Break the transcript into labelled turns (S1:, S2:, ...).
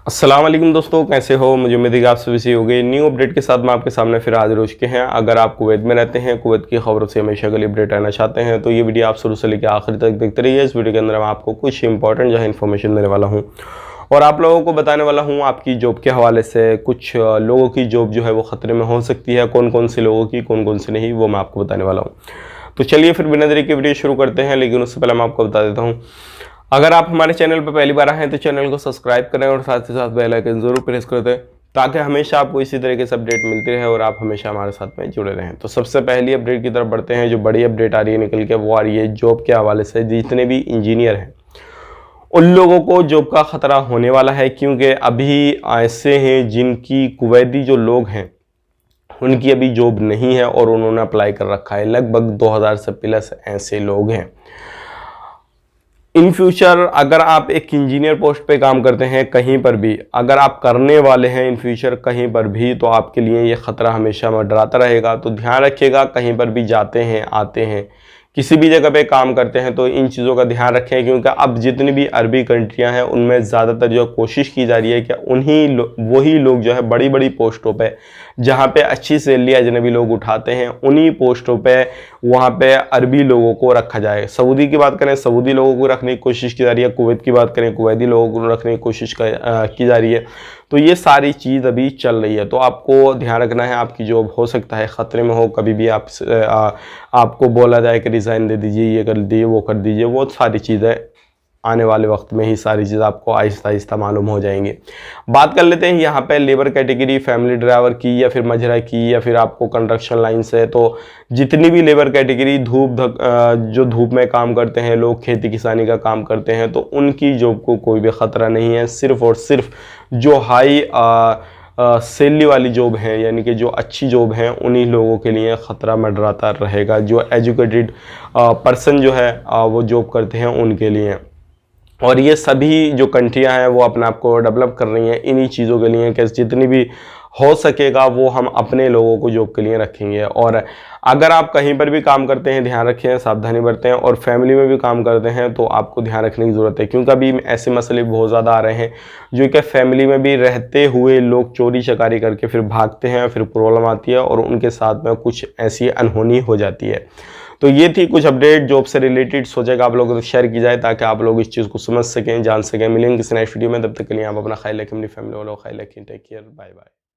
S1: अस्सलाम वालेकुम दोस्तों, कैसे हो? मुझे उम्मीद है कि आप सभी सही होंगे। न्यू अपडेट के साथ मैं आपके सामने फिर हाजिर हो चुके हैं। अगर आप कुवैत में रहते हैं, कुवैत की खबरों से हमेशा के लिए अपडेट रहना चाहते हैं तो ये वीडियो आप शुरू से लेकर आखिर तक देखते रहिए। इस वीडियो के अंदर मैं आपको कुछ इंपॉर्टेंट जो है इन्फॉर्मेशन देने वाला हूँ और आप लोगों को बताने वाला हूँ आपकी जॉब के हवाले से। कुछ लोगों की जॉब जो है वो ख़तरे में हो सकती है, कौन कौन से लोगों की, कौन कौन सी नहीं, वो मैं आपको बताने वाला हूँ। तो चलिए फिर बिना देरी के वीडियो शुरू करते हैं, लेकिन उससे पहले मैं आपको बता देता हूँ, अगर आप हमारे चैनल पर पहली बार आए हैं तो चैनल को सब्सक्राइब करें और साथ ही साथ बेल आइकन जरूर प्रेस कर दें ताकि हमेशा आपको इसी तरीके से अपडेट मिलती रहे और आप हमेशा हमारे साथ में जुड़े रहें। तो सबसे पहली अपडेट की तरफ बढ़ते हैं। जो बड़ी अपडेट आ रही है निकल के, वो आ रही है जॉब के हवाले से। जितने भी इंजीनियर हैं उन लोगों को जॉब का खतरा होने वाला है, क्योंकि अभी ऐसे हैं जिनकी कुवैती जो लोग हैं उनकी अभी जॉब नहीं है और उन्होंने अप्लाई कर रखा है। लगभग 2000 से प्लस ऐसे लोग हैं। इन फ्यूचर अगर आप एक इंजीनियर पोस्ट पे काम करते हैं, कहीं पर भी अगर आप करने वाले हैं इन फ्यूचर कहीं पर भी, तो आपके लिए ये ख़तरा हमेशा मंडराता रहेगा। तो ध्यान रखिएगा, कहीं पर भी जाते हैं, आते हैं, किसी भी जगह पे काम करते हैं तो इन चीज़ों का ध्यान रखें, क्योंकि अब जितनी भी अरबी कंट्रियां हैं उनमें ज़्यादातर जो कोशिश की जा रही है कि वही लोग जो है बड़ी बड़ी पोस्टों पे, जहाँ पे अच्छी सैलरी अजनबी लोग उठाते हैं, उन्हीं पोस्टों पे वहाँ पे अरबी लोगों को रखा जाए। सऊदी की बात करें, सऊदी लोगों को रखने की कोशिश की जा रही है। कुवैत की बात करें, कुवैती लोगों को रखने की कोशिश की जा रही है। तो ये सारी चीज़ अभी चल रही है। तो आपको ध्यान रखना है, आपकी जॉब हो सकता है ख़तरे में हो। कभी भी आपको बोला जाए कि रिज़ाइन दे दीजिए, ये कर दीजिए, वो कर दीजिए, वो सारी चीज़ें आने वाले वक्त में ही सारी चीज़ आपको आहिस्ता आहिस्ता मालूम हो जाएंगी। बात कर लेते हैं यहाँ पे लेबर कैटेगरी, फैमिली ड्राइवर की या फिर मजरा की या फिर आपको कंस्ट्रक्शन लाइन से। तो जितनी भी लेबर कैटेगरी जो धूप में काम करते हैं लोग, खेती किसानी का काम करते हैं, तो उनकी जॉब को कोई भी ख़तरा नहीं है। सिर्फ और सिर्फ जो हाई सैलरी वाली जॉब है, यानी कि जो अच्छी जॉब है, उन्हीं लोगों के लिए ख़तरा मंडराता रहेगा। जो एजुकेटेड पर्सन जो है वो जॉब करते हैं उनके लिए। और ये सभी जो कंट्रियां हैं वो अपने आप को डेवलप कर रही हैं इन्हीं चीज़ों के लिए कि जितनी भी हो सकेगा वो हम अपने लोगों को जॉब के लिए रखेंगे। और अगर आप कहीं पर भी काम करते हैं, ध्यान रखें, सावधानी बरतें। और फैमिली में भी काम करते हैं तो आपको ध्यान रखने की ज़रूरत है, क्योंकि अभी ऐसे मसले बहुत ज़्यादा आ रहे हैं जो कि फैमिली में भी रहते हुए लोग चोरी चकारी करके फिर भागते हैं, फिर प्रॉब्लम आती है और उनके साथ में कुछ ऐसी अनहोनी हो जाती है। तो ये थी कुछ अपडेट जॉब से रिलेटेड। सोचेगा आप लोगों को शेयर की जाए ताकि आप लोग इस चीज़ को समझ सकें, जान सकें। मिलेंगे किसी नेक्स्ट वीडियो में, तब तक के लिए आप अपना ख्याल रखें, अपनी फैमिली वालों का ख्याल रखें। Take care, bye bye.